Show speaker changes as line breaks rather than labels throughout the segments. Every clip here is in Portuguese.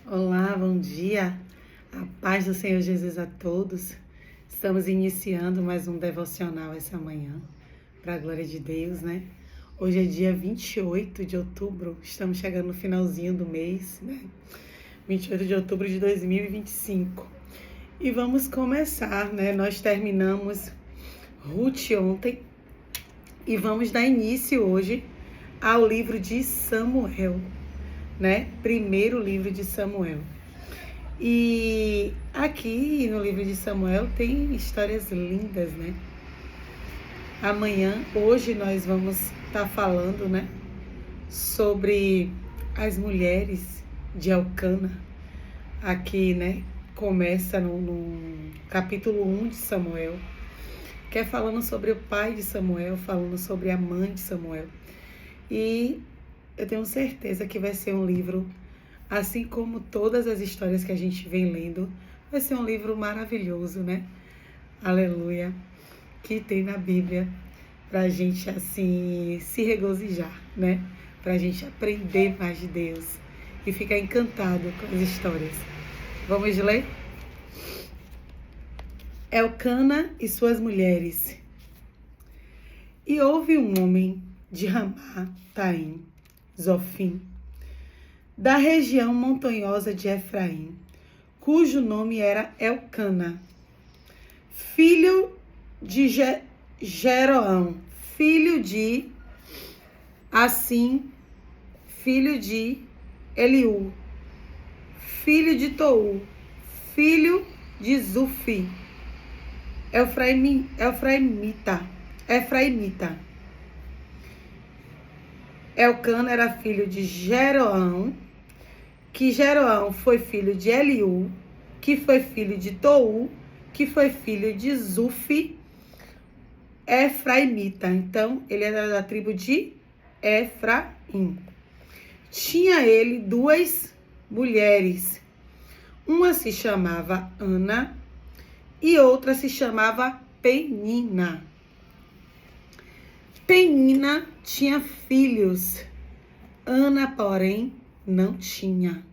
Olá, bom dia. A paz do Senhor Jesus a todos. Estamos iniciando mais um devocional essa manhã, para a glória de Deus, né? Hoje é dia 28 de outubro, estamos chegando no finalzinho do mês, né? 28 de outubro de 2025. E vamos começar, né? Nós terminamos Ruth ontem e vamos dar início hoje ao livro de Samuel, né? Primeiro livro de Samuel. E aqui no livro de Samuel tem histórias lindas, né? Hoje nós vamos estar falando, né? Sobre as mulheres de Elcana. Aqui, né? Começa no capítulo 1 de Samuel, que é falando sobre o pai de Samuel, falando sobre a mãe de Samuel. E eu tenho certeza que vai ser um livro, assim como todas as histórias que a gente vem lendo, vai ser um livro maravilhoso, né? Aleluia! Que tem na Bíblia pra gente, assim, se regozijar, né? Pra gente aprender mais de Deus e ficar encantado com as histórias. Vamos ler? Elcana e suas mulheres. E houve um homem de Ramá, Taim, Zofim, da região montanhosa de Efraim, cujo nome era Elcana, filho de Jeroão, filho de Assim, filho de Eliú, filho de Tou, filho de Zufi, Efraimita. Elcana era filho de Jeroão, que Jeroão foi filho de Eliú, que foi filho de Tou, que foi filho de Zufi, Efraimita. Então, ele era da tribo de Efraim. Tinha ele duas mulheres. Uma se chamava Ana e outra se chamava Penina. Penina tinha filhos, Ana, porém, não tinha.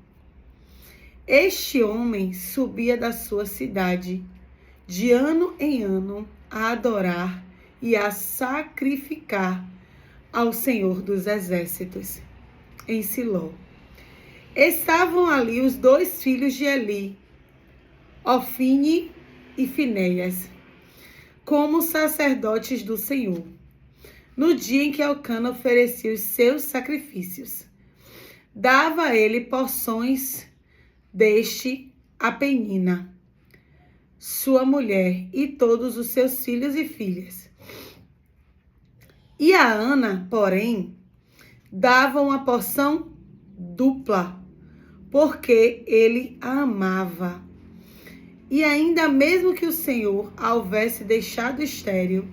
Este homem subia da sua cidade, de ano em ano, a adorar e a sacrificar ao Senhor dos Exércitos, em Siló. Estavam ali os dois filhos de Eli, Ofine e Finéias, como sacerdotes do Senhor, no dia em que Elcana oferecia os seus sacrifícios. Dava a ele porções deste a Penina, sua mulher, e todos os seus filhos e filhas. E a Ana, porém, dava uma porção dupla, porque ele a amava. E ainda mesmo que o Senhor a houvesse deixado estéril,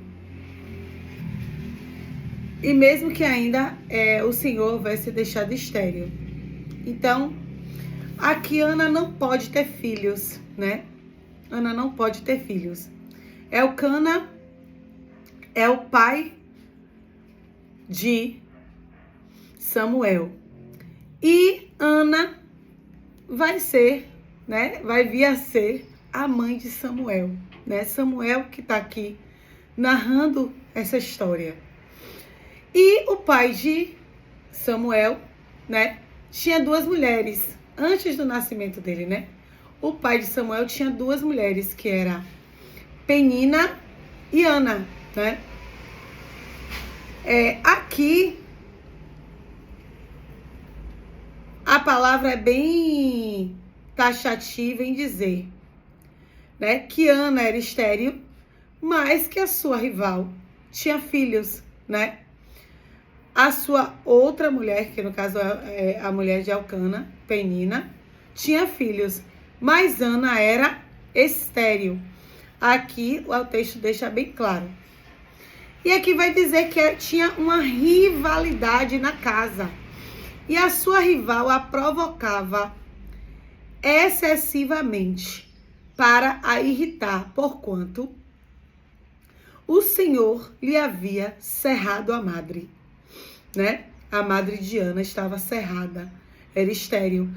e mesmo que ainda o Senhor houvesse deixado estéril. Então, aqui Ana não pode ter filhos, né? Ana não pode ter filhos. Elcana é o pai de Samuel. E Ana vai ser, né? Vai vir a ser a mãe de Samuel, né? Samuel que está aqui narrando essa história. E o pai de Samuel, né? Tinha duas mulheres antes do nascimento dele, né? O pai de Samuel tinha duas mulheres, que era Penina e Ana, né? Aqui, a palavra é bem taxativa em dizer, né, que Ana era estéril, mas que a sua rival tinha filhos, né? A sua outra mulher, que no caso é a mulher de Elcana, Penina, tinha filhos, mas Ana era estéril. Aqui o texto deixa bem claro. E aqui vai dizer que tinha uma rivalidade na casa. E a sua rival a provocava excessivamente para a irritar, porquanto o Senhor lhe havia cerrado a madre, né? A madre de Ana estava cerrada, era estéril.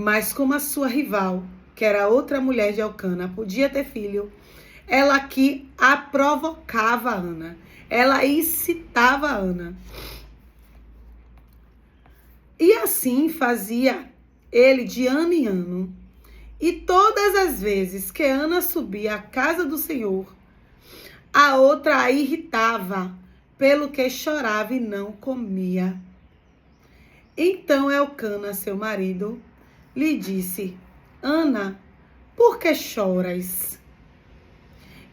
Mas como a sua rival, que era outra mulher de Elcana, podia ter filho, ela aqui a provocava Ana. Ela incitava Ana. E assim fazia ele de ano em ano. E todas as vezes que Ana subia à casa do Senhor, a outra a irritava, pelo que chorava e não comia. Então Elcana, seu marido, lhe disse: Ana, por que choras?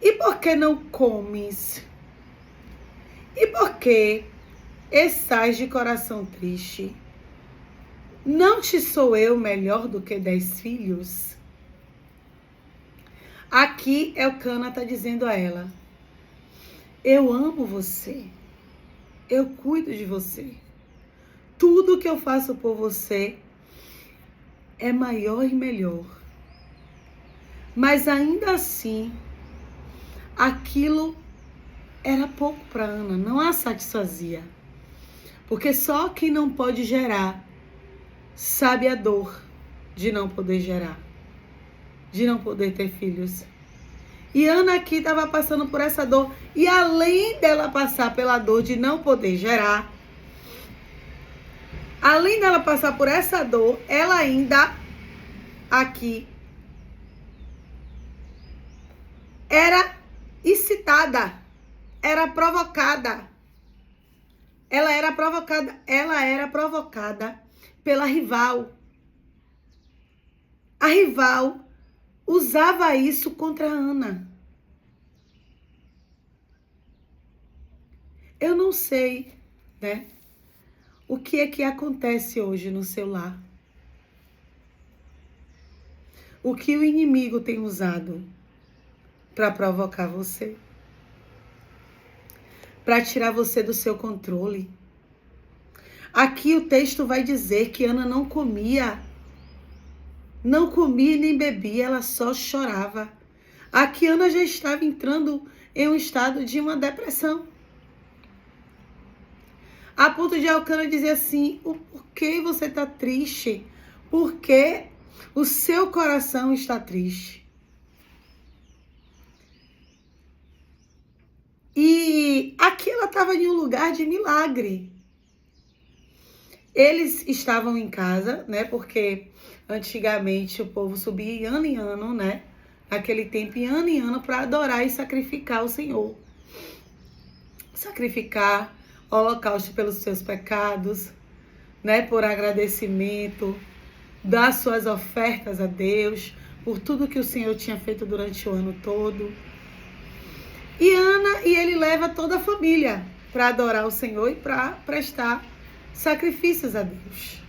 E por que não comes? E por que estás de coração triste? Não te sou eu melhor do que 10 filhos? Aqui Elcana está dizendo a ela: eu amo você, eu cuido de você. Tudo que eu faço por você é maior e melhor. Mas ainda assim, aquilo era pouco para Ana, não a satisfazia. Porque só quem não pode gerar sabe a dor de não poder gerar, de não poder ter filhos. E Ana aqui estava passando por essa dor. E além dela passar pela dor de não poder gerar, além dela passar por essa dor, ela ainda aqui era excitada, era provocada. Ela era provocada pela rival. A rival usava isso contra a Ana. Eu não sei, né? O que é que acontece hoje no seu lar? O que o inimigo tem usado para provocar você? Para tirar você do seu controle? Aqui o texto vai dizer que Ana não comia e nem bebia, ela só chorava. Aqui Ana já estava entrando em um estado de uma depressão. A ponto de Elcana dizer assim: por que você está triste? Por que o seu coração está triste? E aqui ela estava em um lugar de milagre. Eles estavam em casa, né? Porque antigamente o povo subia ano em ano, né? Naquele tempo, ano em ano, para adorar e sacrificar o Senhor. Sacrificar holocausto pelos seus pecados, né? Por agradecimento, dar suas ofertas a Deus, por tudo que o Senhor tinha feito durante o ano todo. E ele leva toda a família para adorar o Senhor e para prestar sacrifícios a Deus.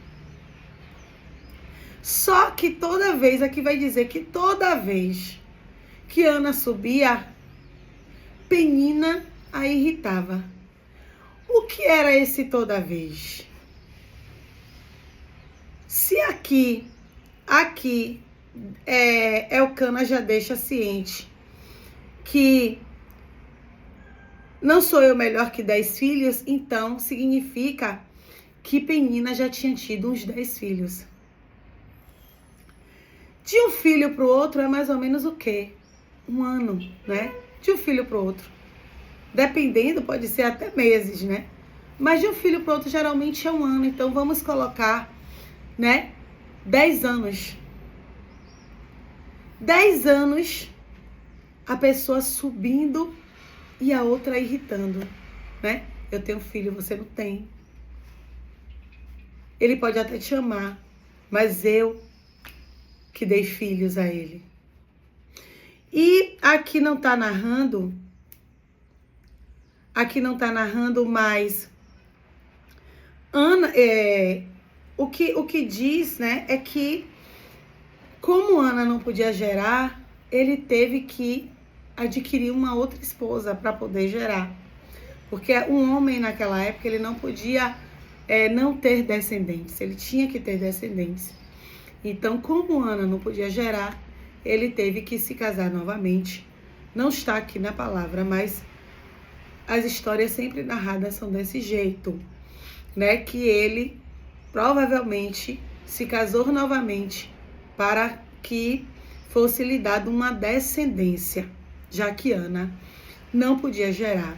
Só que toda vez, aqui vai dizer que toda vez que Ana subia, Penina a irritava. O que era esse toda vez? Se aqui Elcana já deixa ciente que não sou eu melhor que 10 filhos, então significa que Penina já tinha tido uns 10 filhos. De um filho para o outro é mais ou menos o quê? 1 ano, né? De um filho para o outro. Dependendo, pode ser até meses, né? Mas de um filho para o outro geralmente é 1 ano. Então vamos colocar, né? 10 anos. 10 anos a pessoa subindo e a outra irritando, né? Eu tenho filho, você não tem. Ele pode até te amar, mas eu que dei filhos a ele. E aqui não está narrando, mas Ana, o que diz, né, é que como Ana não podia gerar, ele teve que adquirir uma outra esposa para poder gerar. Porque um homem naquela época, ele não podia não ter descendentes, ele tinha que ter descendentes. Então, como Ana não podia gerar, ele teve que se casar novamente. Não está aqui na palavra, mas as histórias sempre narradas são desse jeito, né? Que ele provavelmente se casou novamente para que fosse lhe dada uma descendência, já que Ana não podia gerar.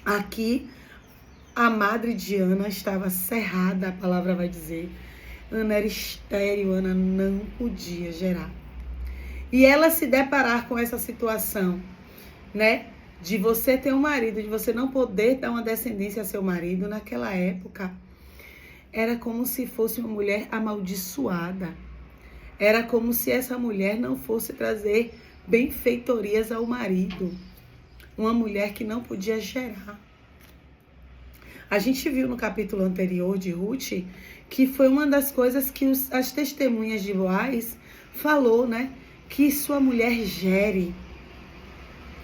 Aqui, a madre de Ana estava cerrada, a palavra vai dizer. Ana era estéril, Ana não podia gerar. E ela se deparar com essa situação, né? De você ter um marido, de você não poder dar uma descendência a seu marido, naquela época, era como se fosse uma mulher amaldiçoada. Era como se essa mulher não fosse trazer benfeitorias ao marido. Uma mulher que não podia gerar. A gente viu no capítulo anterior de Ruth que foi uma das coisas que as testemunhas de Boaz falou, né? Que sua mulher gere.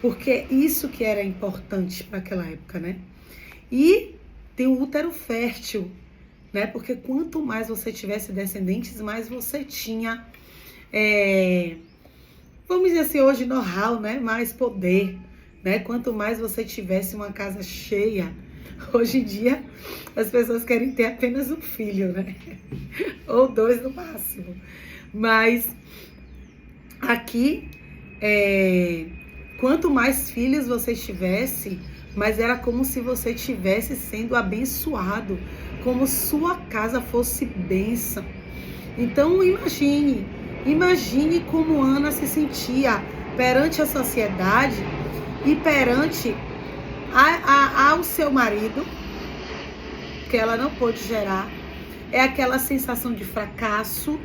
Porque isso que era importante para aquela época, né? E tem o útero fértil, né? Porque quanto mais você tivesse descendentes, mais você tinha, vamos dizer assim, hoje know-how, né? Mais poder, né? Quanto mais você tivesse uma casa cheia. Hoje em dia, as pessoas querem ter apenas um filho, né? Ou 2 no máximo. Mas aqui, quanto mais filhos você tivesse, mais era como se você estivesse sendo abençoado, como sua casa fosse bênção. Então imagine como Ana se sentia perante a sociedade e perante ao seu marido, que ela não pôde gerar. É aquela sensação de fracasso,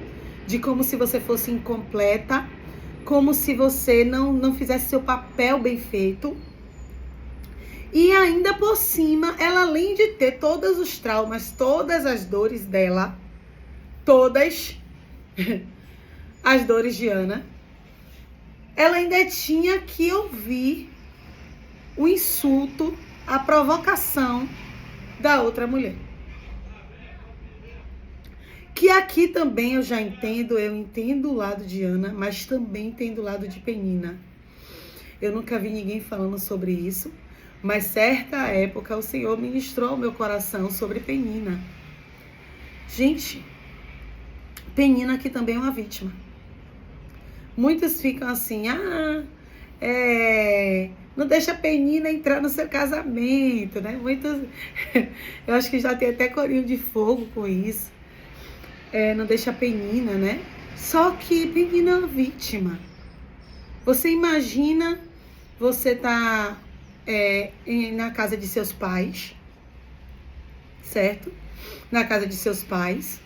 de como se você fosse incompleta, como se você não fizesse seu papel bem feito. E ainda por cima, ela, além de ter todos os traumas, todas as dores dela, todas as dores de Ana, ela ainda tinha que ouvir o insulto, a provocação da outra mulher. Que aqui também eu entendo o lado de Ana, mas também entendo o lado de Penina. Eu nunca vi ninguém falando sobre isso, mas certa época o Senhor ministrou ao meu coração sobre Penina. Gente, Penina aqui também é uma vítima. Muitos ficam assim, não deixa a Penina entrar no seu casamento, né? Muitos, eu acho que já tem até corinho de fogo com isso. Não deixa a Penina, né? Só que Penina é uma vítima. Você imagina, você tá na casa de seus pais, certo? Na casa de seus pais.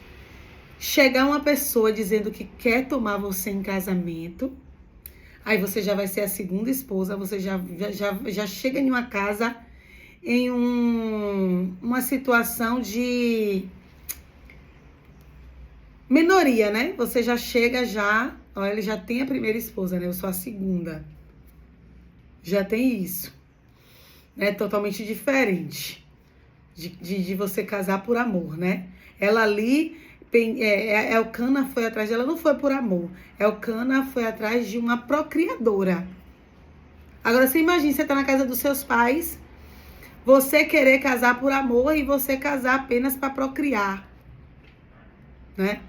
Chegar uma pessoa dizendo que quer tomar você em casamento. Aí você já vai ser a segunda esposa, você já chega em uma casa em uma situação de minoria, né? Você já chega ó, ele já tem a primeira esposa, né? Eu sou a segunda. Já tem isso. É totalmente diferente de você casar por amor, né? Ela ali, Elcana foi atrás dela, não foi por amor. Elcana foi atrás de uma procriadora. Agora, você imagina, você tá na casa dos seus pais, você querer casar por amor e você casar apenas para procriar, né?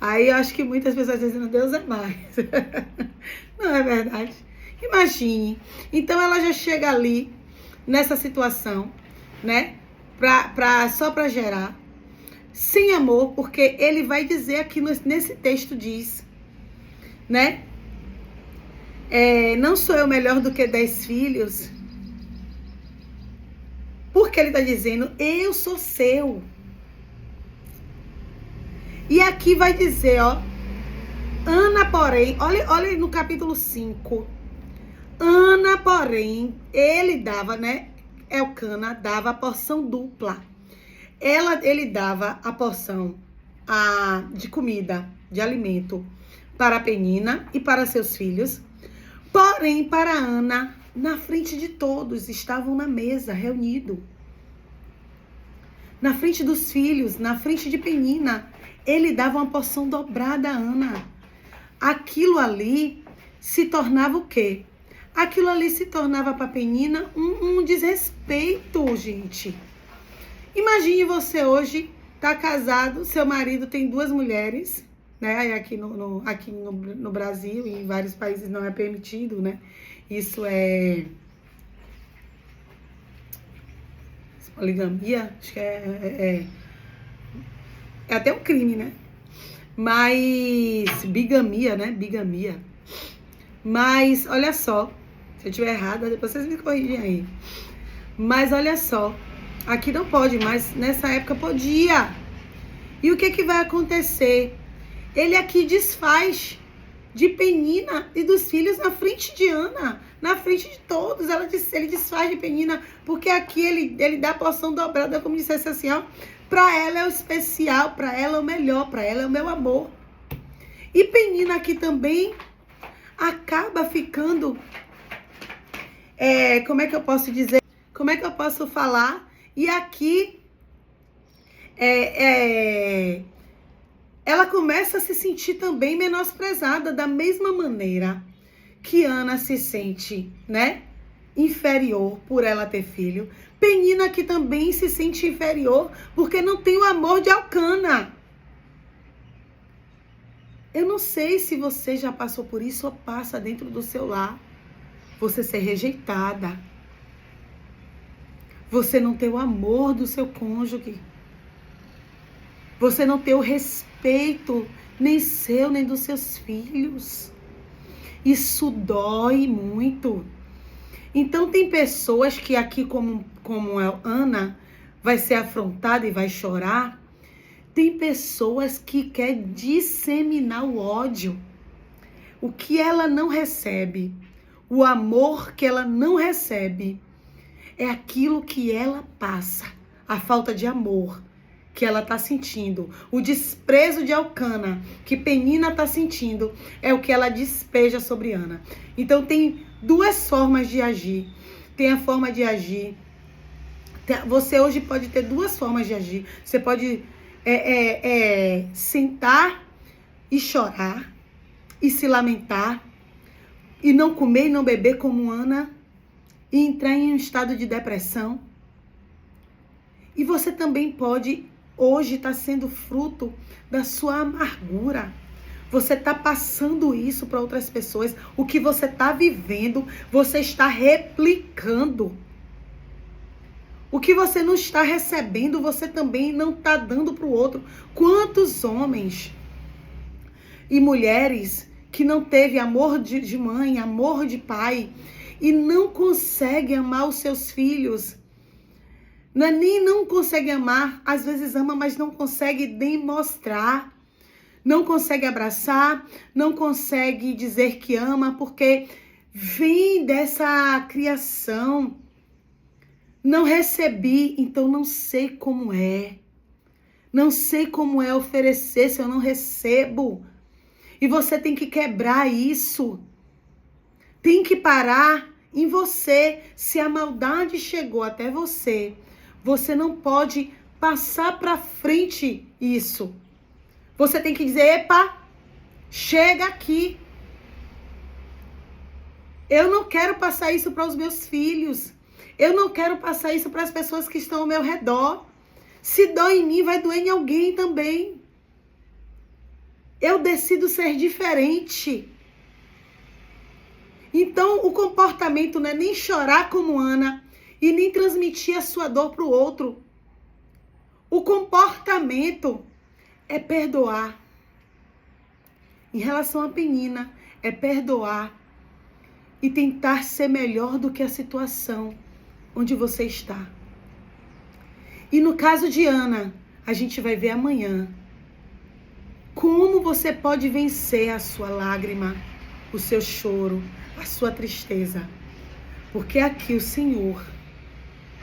Aí eu acho que muitas pessoas dizem, Deus é mais. Não é verdade? Imagine. Então ela já chega ali, nessa situação, né? Só para gerar. Sem amor, porque ele vai dizer aqui nesse texto, diz, né? Não sou eu melhor do que 10 filhos? Porque ele está dizendo, eu sou seu. E aqui vai dizer, ó, Ana, porém, olha no capítulo 5. Ana, porém, ele dava, né? Elcana dava a porção dupla. Ele dava a porção de comida, de alimento, para Penina e para seus filhos. Porém, para Ana, na frente de todos, estavam na mesa, reunidos. Na frente dos filhos, na frente de Penina, ele dava uma porção dobrada a Ana. Aquilo ali se tornava o quê? Aquilo ali se tornava para Penina um desrespeito, gente. Imagine você hoje tá casado, seu marido tem 2 mulheres, né? Aqui no Brasil e em vários países não é permitido, né? Isso é poligamia, acho que é até um crime, né? Mas bigamia, né? Bigamia. Mas olha só, se eu estiver errada, depois vocês me corrigem aí. Mas olha só, aqui não pode, mas nessa época podia. E o que vai acontecer? Ele aqui desfaz de Penina e dos filhos na frente de Ana, na frente de todos. Ele desfaz de Penina, porque aqui ele dá a porção dobrada, como dissesse assim, ó. Para ela é o especial, para ela é o melhor, para ela é o meu amor. E Penina aqui também acaba ficando, como é que eu posso dizer? Como é que eu posso falar? E aqui, ela começa a se sentir também menosprezada, da mesma maneira que Ana se sente, né, inferior por ela ter filho. Penina aqui também se sente inferior porque não tem o amor de Elcana. Eu não sei se você já passou por isso ou passa dentro do seu lar. Você ser rejeitada. Você não ter o amor do seu cônjuge. Você não ter o respeito, nem seu, nem dos seus filhos. Isso dói muito. Então tem pessoas que aqui, como Ana, vai ser afrontada e vai chorar. Tem pessoas que querem disseminar o ódio. O que ela não recebe, o amor que ela não recebe, é aquilo que ela passa, a falta de amor que ela está sentindo, o desprezo de Elcana que Penina está sentindo, é o que ela despeja sobre Ana. Então tem 2 formas de agir. Tem a forma de agir. Você hoje pode ter 2 formas de agir. Você pode sentar e chorar e se lamentar e não comer e não beber como Ana e entrar em um estado de depressão. E você também pode hoje estar sendo fruto da sua amargura. Você está passando isso para outras pessoas. O que você está vivendo, você está replicando. O que você não está recebendo, você também não está dando para o outro. Quantos homens e mulheres que não teve amor de mãe, amor de pai, e não conseguem amar os seus filhos. Nem consegue amar, às vezes ama, mas não consegue demonstrar. Não consegue abraçar, não consegue dizer que ama, porque vem dessa criação. Não recebi, então não sei como é. Não sei como é oferecer se eu não recebo. E você tem que quebrar isso. Tem que parar em você. Se a maldade chegou até você, você não pode passar para frente isso. Você tem que dizer, epa, chega aqui. Eu não quero passar isso para os meus filhos. Eu não quero passar isso para as pessoas que estão ao meu redor. Se dói em mim, vai doer em alguém também. Eu decido ser diferente. Então, o comportamento não é nem chorar como Ana e nem transmitir a sua dor para o outro. O comportamento é perdoar. Em relação a Penina, é perdoar e tentar ser melhor do que a situação onde você está. E no caso de Ana, a gente vai ver amanhã como você pode vencer a sua lágrima, o seu choro, a sua tristeza. Porque aqui o Senhor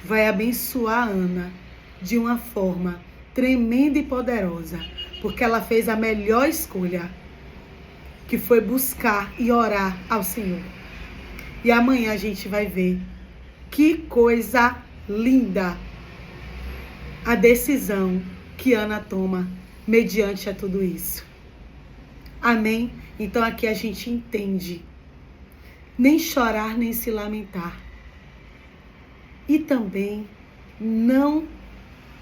vai abençoar a Ana de uma forma tremenda e poderosa, porque ela fez a melhor escolha, que foi buscar e orar ao Senhor. E amanhã a gente vai ver que coisa linda a decisão que Ana toma mediante a tudo isso. Amém? Então aqui a gente entende. Nem chorar, nem se lamentar. E também não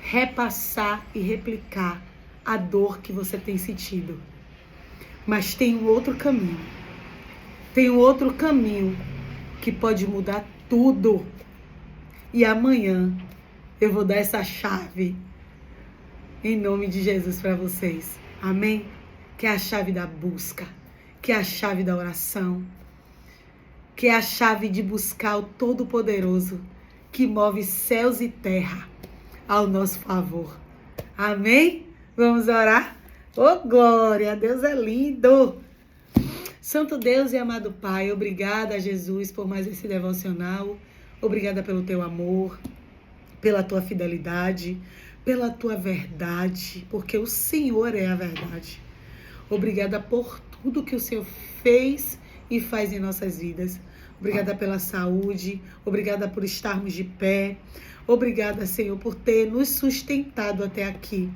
repassar e replicar a dor que você tem sentido. Mas tem um outro caminho. Tem um outro caminho que pode mudar tudo. E amanhã eu vou dar essa chave em nome de Jesus para vocês. Amém? Que é a chave da busca, que é a chave da oração, que é a chave de buscar o Todo-Poderoso que move céus e terra ao nosso favor. Amém? Vamos orar? Oh, glória! Deus é lindo! Santo Deus e amado Pai, obrigada, Jesus, por mais esse devocional. Obrigada pelo teu amor, pela tua fidelidade, pela tua verdade, porque o Senhor é a verdade. Obrigada por tudo que o Senhor fez e faz em nossas vidas. Obrigada pela saúde, obrigada por estarmos de pé. Obrigada, Senhor, por ter nos sustentado até aqui.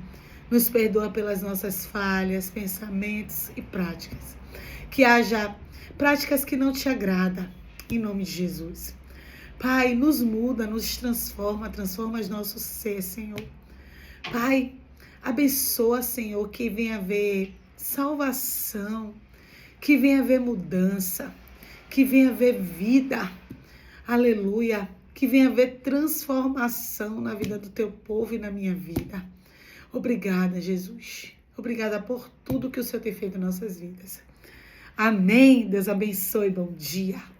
Nos perdoa pelas nossas falhas, pensamentos e práticas. Que haja práticas que não te agradam, em nome de Jesus. Pai, nos muda, nos transforma os nossos ser, Senhor. Pai, abençoa, Senhor, que venha haver salvação, que venha haver mudança, que venha haver vida, aleluia, que venha haver transformação na vida do teu povo e na minha vida. Obrigada, Jesus. Obrigada por tudo que o Senhor tem feito em nossas vidas. Amém. Deus abençoe. Bom dia.